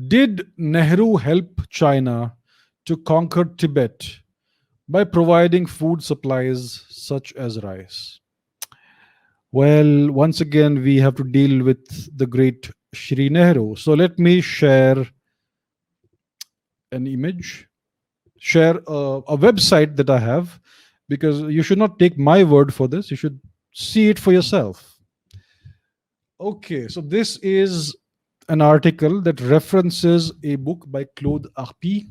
Did Nehru help China to conquer Tibet by providing food supplies such as rice? Well, once again, we have to deal with the great Shri Nehru. So let me share an image, share a website that I have, because you should not take my word for this. You should see it for yourself. Okay, so this is an article that references a book by Claude Arpi,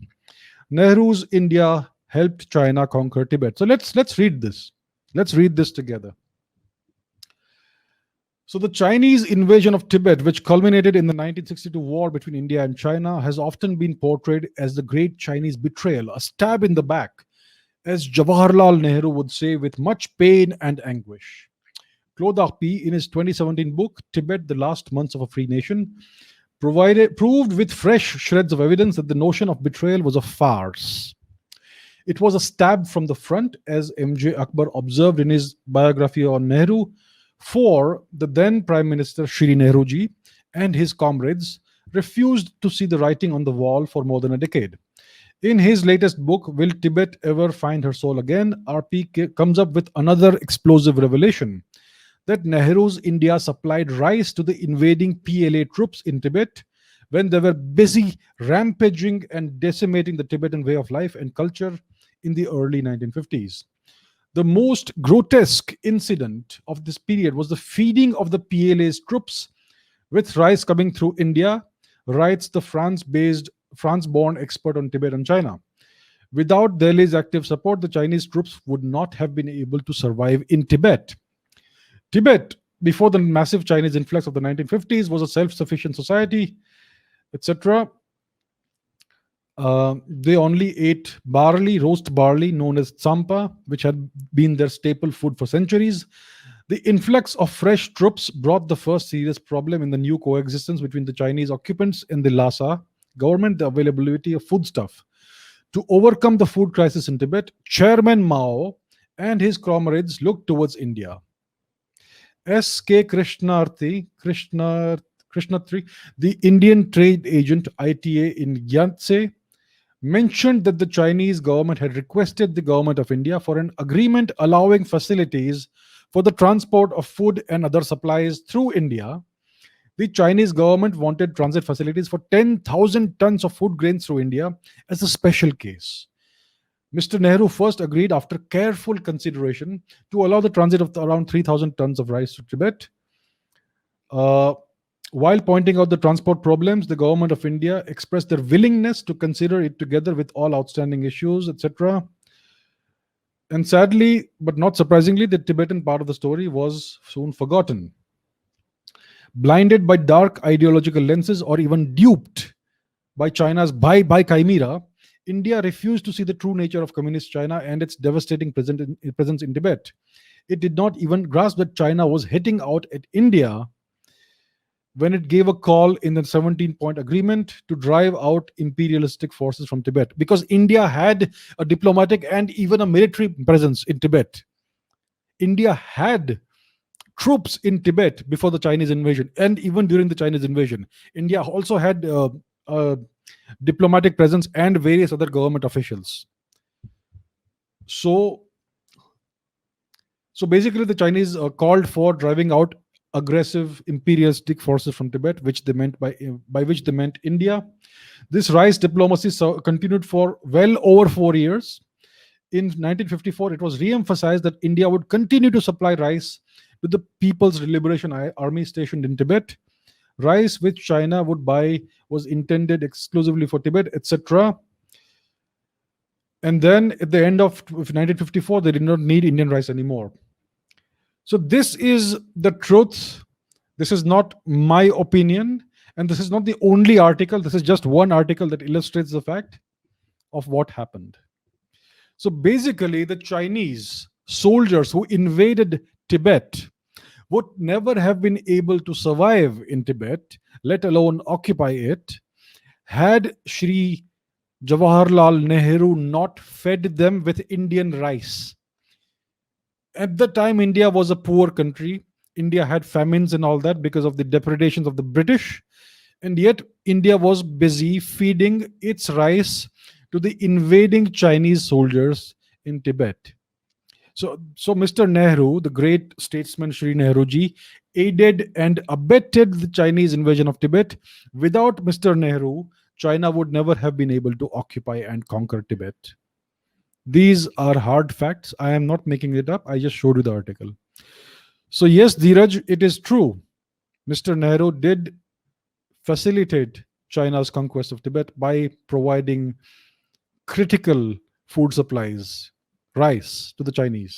Nehru's India helped China conquer Tibet. So let's read this. Let's read this together. So the Chinese invasion of Tibet, which culminated in the 1962 war between India and China, has often been portrayed as the great Chinese betrayal, a stab in the back, as Jawaharlal Nehru would say with much pain and anguish. Claude Arpi, in his 2017 book, Tibet, The Last Months of a Free Nation, proved with fresh shreds of evidence that the notion of betrayal was a farce. It was a stab from the front, as M.J. Akbar observed in his biography on Nehru, for the then Prime Minister Shri Nehruji and his comrades refused to see the writing on the wall for more than a decade. In his latest book, Will Tibet Ever Find Her Soul Again? RP comes up with another explosive revelation that Nehru's India supplied rice to the invading PLA troops in Tibet when they were busy rampaging and decimating the Tibetan way of life and culture in the early 1950s. The most grotesque incident of this period was the feeding of the PLA's troops with rice coming through India, writes the France-born expert on Tibet and China. Without Delhi's active support, the Chinese troops would not have been able to survive in Tibet. Tibet, before the massive Chinese influx of the 1950s, was a self-sufficient society, etc. They only ate barley, roast barley, known as tsampa, which had been their staple food for centuries. The influx of fresh troops brought the first serious problem in the new coexistence between the Chinese occupants and the Lhasa government, the availability of foodstuff. To overcome the food crisis in Tibet, Chairman Mao and his comrades looked towards India. S.K. Krishnatri, the Indian trade agent ITA in Yangtze, mentioned that the Chinese government had requested the government of India for an agreement allowing facilities for the transport of food and other supplies through India. The Chinese government wanted transit facilities for 10,000 tons of food grains through India as a special case. Mr. Nehru first agreed, after careful consideration, to allow the transit of around 3,000 tons of rice to Tibet. While pointing out the transport problems, the government of India expressed their willingness to consider it together with all outstanding issues, etc. And sadly, but not surprisingly, the Tibetan part of the story was soon forgotten. Blinded by dark ideological lenses or even duped by China's buy chimera, India refused to see the true nature of communist China and its devastating presence in Tibet. It did not even grasp that China was hitting out at India when it gave a call in the 17-point agreement to drive out imperialistic forces from Tibet, because India had a diplomatic and even a military presence in Tibet. India had troops in Tibet before the Chinese invasion, and even during the Chinese invasion. India also had a diplomatic presence and various other government officials. So basically, the Chinese called for driving out aggressive imperialistic forces from Tibet, which they meant by which they meant India. This rice diplomacy continued for well over 4 years. In 1954, it was re-emphasized that India would continue to supply rice to the People's Liberation Army stationed in Tibet. Rice which China would buy was intended exclusively for Tibet, etc. And then at the end of 1954, they did not need Indian rice anymore. So this is the truth. This is not my opinion. And this is not the only article. This is just one article that illustrates the fact of what happened. So basically, the Chinese soldiers who invaded Tibet would never have been able to survive in Tibet, let alone occupy it, had Shri Jawaharlal Nehru not fed them with Indian rice. At the time, India was a poor country. India had famines and all that because of the depredations of the British. And yet, India was busy feeding its rice to the invading Chinese soldiers in Tibet. So Mr. Nehru, the great statesman Shri Nehruji, aided and abetted the Chinese invasion of Tibet. Without Mr. Nehru, China would never have been able to occupy and conquer Tibet. These are hard facts. I am not making it up. I just showed you the article. So, yes, Dheeraj, it is true. Mr. Nehru did facilitate China's conquest of Tibet by providing critical food supplies, rice, to the Chinese.